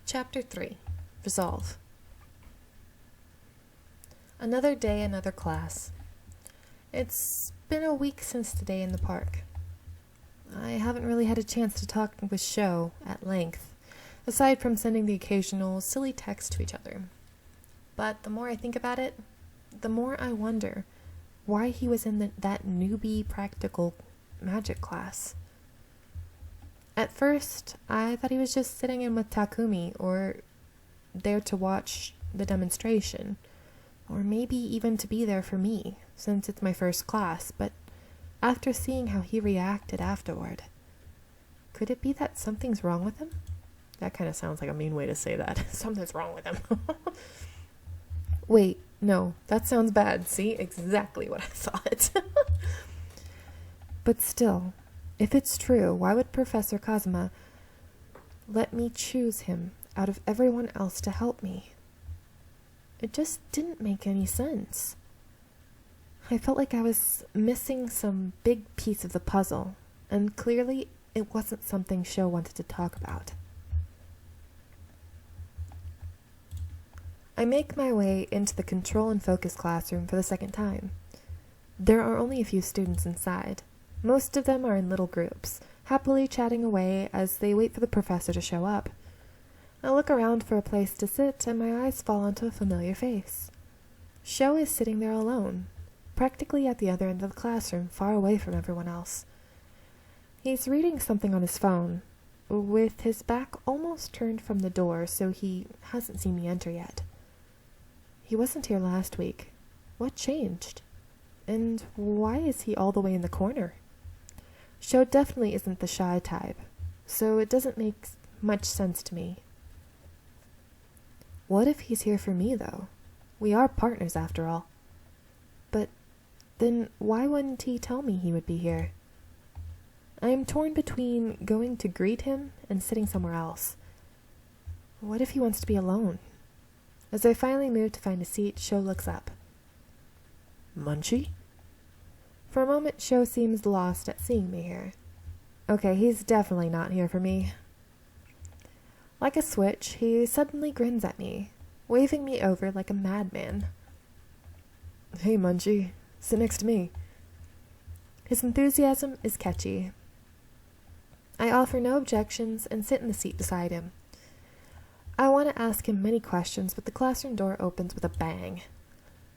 Chapter 3. Resolve. Another day, another class. It's been a week since the day in the park. I haven't really had a chance to talk with Shou at length, aside from sending the occasional silly text to each other. But the more I think about it, the more I wonder why he was in that newbie practical magic class. At first, I thought he was just sitting in with Takumi, or there to watch the demonstration, or maybe even to be there for me, since it's my first class, but after seeing how he reacted afterward, could it be that something's wrong with him? That kind of sounds like a mean way to say that. Something's wrong with him. Wait, no, that sounds bad. See, exactly what I thought. But still, if it's true, why would Professor Kazuma let me choose him out of everyone else to help me? It just didn't make any sense. I felt like I was missing some big piece of the puzzle, and clearly it wasn't something Shou wanted to talk about. I make my way into the control and focus classroom for the second time. There are only a few students inside. Most of them are in little groups, happily chatting away as they wait for the professor to show up. I look around for a place to sit, and my eyes fall onto a familiar face. Shou is sitting there alone, practically at the other end of the classroom, far away from everyone else. He's reading something on his phone, with his back almost turned from the door, so he hasn't seen me enter yet. He wasn't here last week. What changed? And why is he all the way in the corner? Shou definitely isn't the shy type, so it doesn't make much sense to me. What if he's here for me, though? We are partners, after all. But then why wouldn't he tell me he would be here? I am torn between going to greet him and sitting somewhere else. What if he wants to be alone? As I finally move to find a seat, Shou looks up. Munchie? For a moment, Shou seems lost at seeing me here. Okay, he's definitely not here for me. Like a switch, he suddenly grins at me, waving me over like a madman. Hey, Munchie, sit next to me. His enthusiasm is catchy. I offer no objections and sit in the seat beside him. I want to ask him many questions, but the classroom door opens with a bang.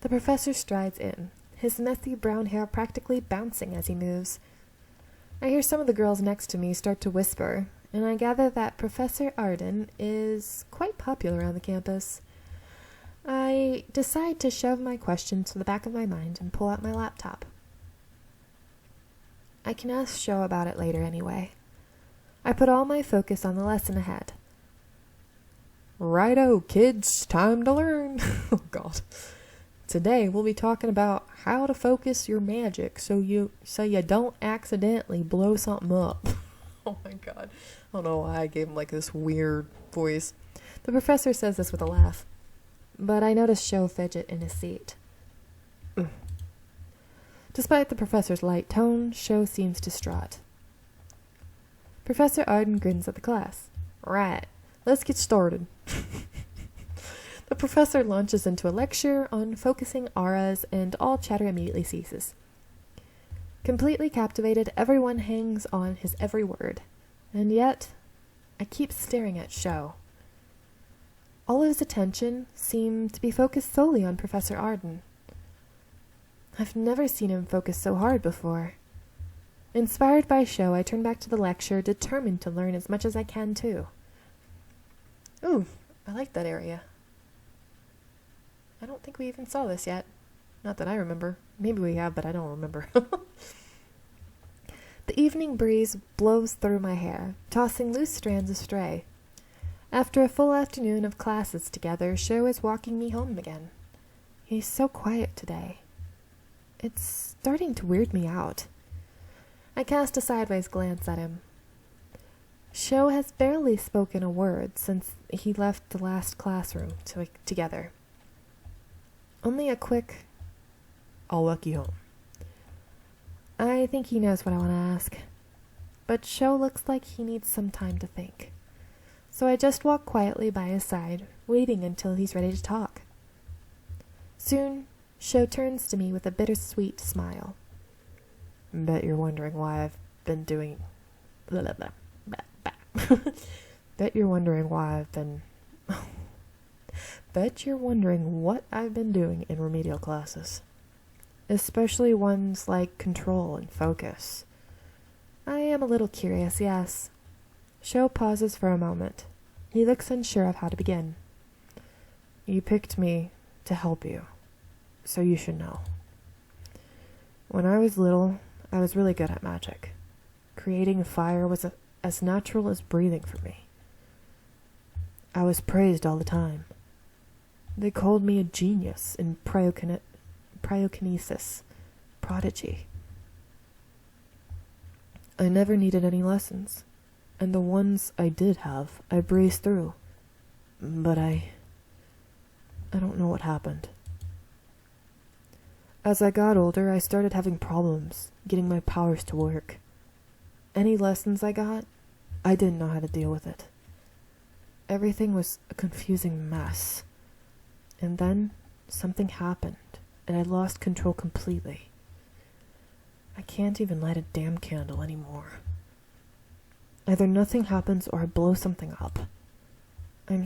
The professor strides in, his messy brown hair practically bouncing as he moves. I hear some of the girls next to me start to whisper, and I gather that Professor Arden is quite popular around the campus. I decide to shove my question to the back of my mind and pull out my laptop. I can ask Shou about it later anyway. I put all my focus on the lesson ahead. Righto, kids, time to learn. Oh, God. Today we'll be talking about how to focus your magic so you don't accidentally blow something up. Oh my God. I don't know why I gave him like this weird voice. The professor says this with a laugh, but I notice Shou fidget in his seat. Despite the professor's light tone, Shou seems distraught. Professor Arden grins at the class. Right, let's get started. The professor launches into a lecture on focusing auras, and all chatter immediately ceases. Completely captivated, everyone hangs on his every word. And yet, I keep staring at Shou. All of his attention seemed to be focused solely on Professor Arden. I've never seen him focus so hard before. Inspired by Shou, I turn back to the lecture, determined to learn as much as I can, too. Ooh, I like that area. I don't think we even saw this yet. Not that I remember. Maybe we have, but I don't remember. The evening breeze blows through my hair, tossing loose strands astray. After a full afternoon of classes together, Shou is walking me home again. He's so quiet today. It's starting to weird me out. I cast a sideways glance at him. Shou has barely spoken a word since he left the last classroom together. Only a quick, I'll walk you home. I think he knows what I want to ask, but Shou looks like he needs some time to think. so I just walk quietly by his side, waiting until he's ready to talk. Soon, Shou turns to me with a bittersweet smile. Bet you're wondering why I've been doing... Blah, blah, blah, blah, blah. Bet you're wondering why I've been... Bet you're wondering what I've been doing in remedial classes. Especially ones like control and focus. I am a little curious, yes. Shou pauses for a moment. He looks unsure of how to begin. You picked me to help you, so you should know. When I was little, I was really good at magic. Creating fire was as natural as breathing for me. I was praised all the time. They called me a genius in cryokinesis, prodigy. I never needed any lessons, and the ones I did have, I breezed through. But I don't know what happened. As I got older, I started having problems getting my powers to work. Any lessons I got, I didn't know how to deal with it. Everything was a confusing mess. And then something happened, and I lost control completely. I can't even light a damn candle anymore. Either nothing happens or I blow something up. I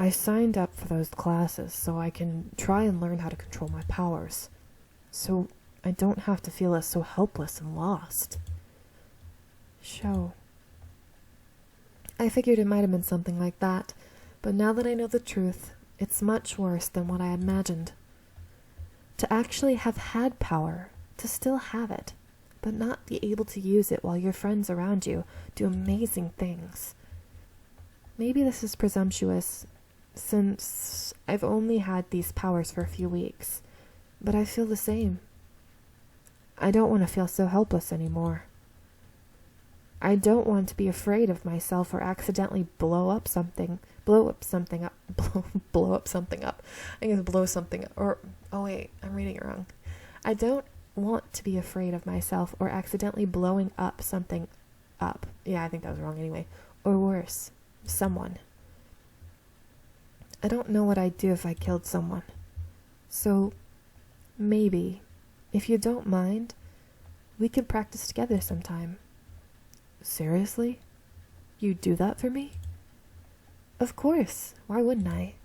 signed up for those classes so I can try and learn how to control my powers. So I don't have to feel so helpless and lost. Shou. I figured it might have been something like that, but now that I know the truth, it's much worse than what I had imagined. To actually have had power, to still have it, but not be able to use it while your friends around you do amazing things. Maybe this is presumptuous, since I've only had these powers for a few weeks, but I feel the same. I don't want to feel so helpless anymore. I don't want to be afraid of myself or accidentally blow up something up. I'm gonna blow something up. Oh wait, I'm reading it wrong. I don't want to be afraid of myself or accidentally blowing up something up. Yeah, I think that was wrong anyway. Or worse, someone. I don't know what I'd do if I killed someone. So, maybe, if you don't mind, we could practice together sometime. Seriously? You'd do that for me? Of course. Why wouldn't I?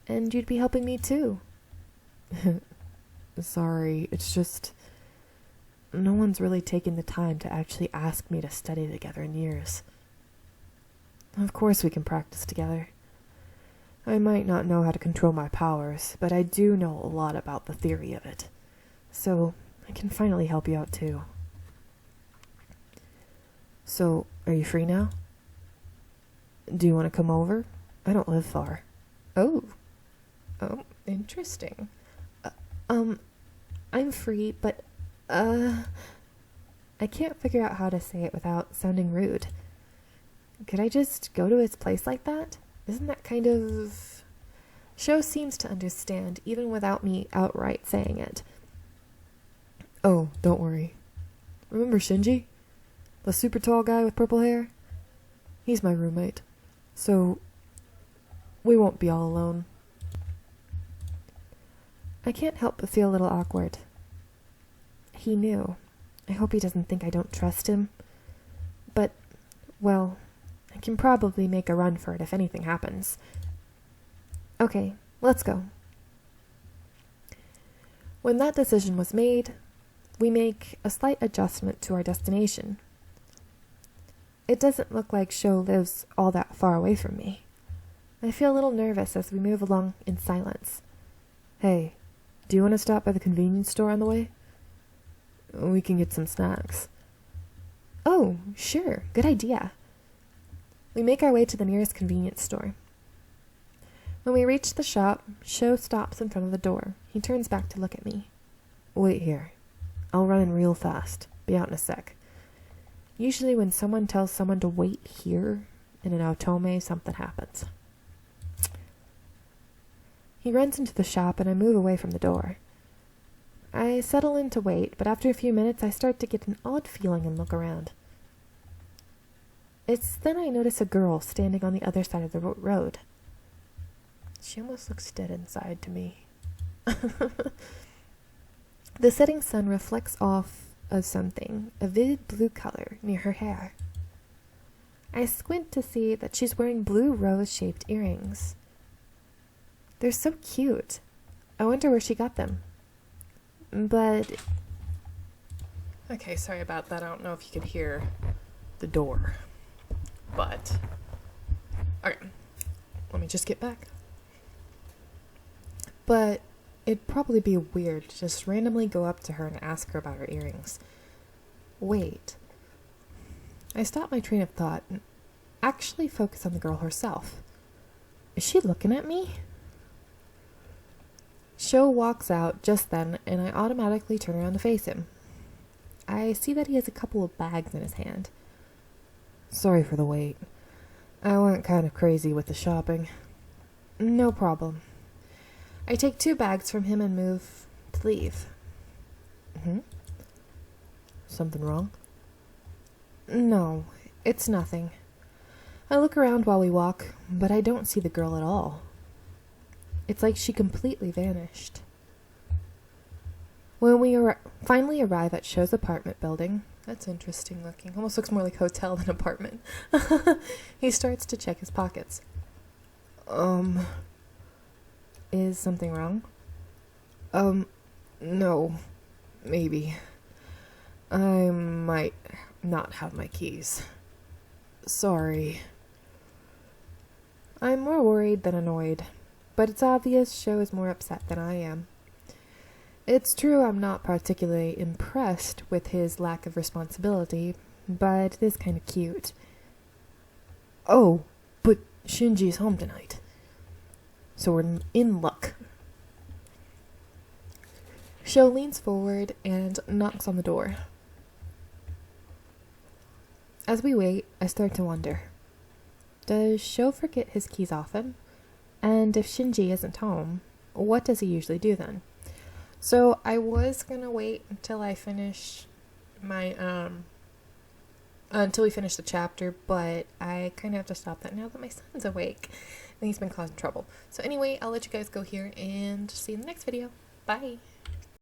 And you'd be helping me too. Sorry, it's just... no one's really taken the time to actually ask me to study together in years. Of course we can practice together. I might not know how to control my powers, but I do know a lot about the theory of it. So, I can finally help you out too. So, are you free now? Do you want to come over? I don't live far. Oh, interesting. I'm free, but, I can't figure out how to say it without sounding rude. Could I just go to his place like that? Isn't that kind of... Shou seems to understand, even without me outright saying it. Oh, don't worry. Remember Shinji? The super tall guy with purple hair? He's my roommate. So, we won't be all alone. I can't help but feel a little awkward. He knew. I hope he doesn't think I don't trust him. But, well, I can probably make a run for it if anything happens. Okay, let's go. When that decision was made, we make a slight adjustment to our destination. It doesn't look like Shou lives all that far away from me. I feel a little nervous as we move along in silence. Hey, do you want to stop by the convenience store on the way? We can get some snacks. Oh, sure, good idea. We make our way to the nearest convenience store. When we reach the shop, Shou stops in front of the door. He turns back to look at me. Wait here. I'll run in real fast. Be out in a sec. Usually when someone tells someone to wait here in an otome, something happens. He runs into the shop and I move away from the door. I settle in to wait, but after a few minutes I start to get an odd feeling and look around. It's then I notice a girl standing on the other side of the road. She almost looks dead inside to me. The setting sun reflects off of something, a vivid blue color, near her hair. I squint to see that she's wearing blue rose-shaped earrings. They're so cute. I wonder where she got them. But... Okay, sorry about that. I don't know if you could hear the door. But... Okay, let me just get back. But it'd probably be weird to just randomly go up to her and ask her about her earrings. Wait. I stop my train of thought and actually focus on the girl herself. Is she looking at me? Shou walks out just then, and I automatically turn around to face him. I see that he has a couple of bags in his hand. Sorry for the wait. I went kind of crazy with the shopping. No problem. I take 2 bags from him and move to leave. Something wrong? No, it's nothing. I look around while we walk, but I don't see the girl at all. It's like she completely vanished. When we finally arrive at Shou's apartment building, that's interesting looking, almost looks more like hotel than apartment, he starts to check his pockets. Is something wrong? No, maybe. I might not have my keys. Sorry. I'm more worried than annoyed, but it's obvious Shou is more upset than I am. It's true I'm not particularly impressed with his lack of responsibility, but it is kind of cute. Oh, but Shinji's home tonight, so we're in luck. Shou leans forward and knocks on the door. As we wait, I start to wonder. Does Shou forget his keys often? And if Shinji isn't home, what does he usually do then? So I was gonna wait until I finish my, until we finish the chapter, but I kind of have to stop that now that my son's awake and he's been causing trouble. So anyway, I'll let you guys go here and see you in the next video. Bye!